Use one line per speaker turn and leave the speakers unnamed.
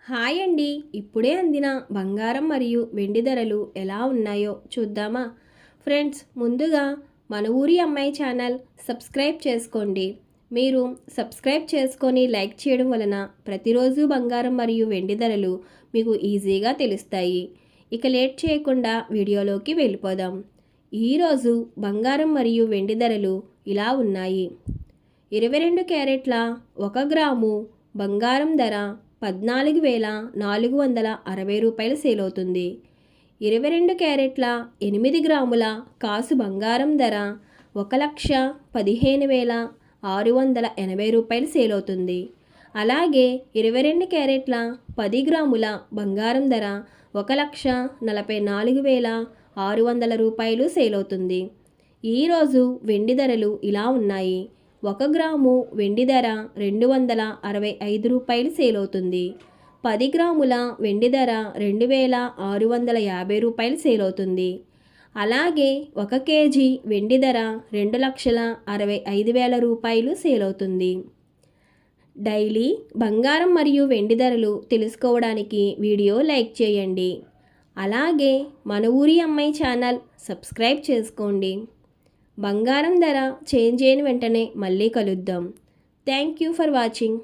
Hi అండి. ఇప్పుడే అందిన బంగారం మరియు వెండి ధరలు ఎలా ఉన్నాయో చూద్దామా? ఫ్రెండ్స్, ముందుగా మన ఊరి అమ్మాయి ఛానల్ సబ్స్క్రైబ్ చేసుకోండి. మీరు సబ్స్క్రైబ్ చేసుకొని లైక్ చేయడం వలన ప్రతిరోజు బంగారం మరియు వెండి ధరలు మీకు ఈజీగా తెలుస్తాయి. ఇక లేట్ చేయకుండా వీడియోలోకి వెళ్ళిపోదాం. ఈరోజు బంగారం మరియు వెండి ధరలు ఇలా ఉన్నాయి. 22 క్యారెట్ల 1 గ్రాము బంగారం ధర 14,460 రూపాయలు సేల్ అవుతుంది. 22 క్యారెట్ల 8 గ్రాముల కాసు బంగారం ధర 1,15,680 రూపాయలు సేల్ అవుతుంది. అలాగే 22 క్యారెట్ల 10 గ్రాముల బంగారం ధర 1,44,600 రూపాయలు సేల్ అవుతుంది. ఈరోజు వెండి ధరలు ఇలా ఉన్నాయి. 1 గ్రాము వెండి ధర 265 రూపాయలు సేల్ అవుతుంది. 10 గ్రాముల వెండి ధర 2,650 రూపాయలు సేల్ అవుతుంది. అలాగే 1 కేజీ వెండి ధర 2,65,000 రూపాయలు సేల్ అవుతుంది. డైలీ బంగారం మరియు వెండి ధరలు తెలుసుకోవడానికి వీడియో లైక్ చేయండి. అలాగే మన ఊరి అమ్మాయి ఛానల్ సబ్స్క్రైబ్ చేసుకోండి. బంగారం ధర చేంజ్ అయిన వెంటనే మళ్ళీ కలుద్దాం. Thank you for watching.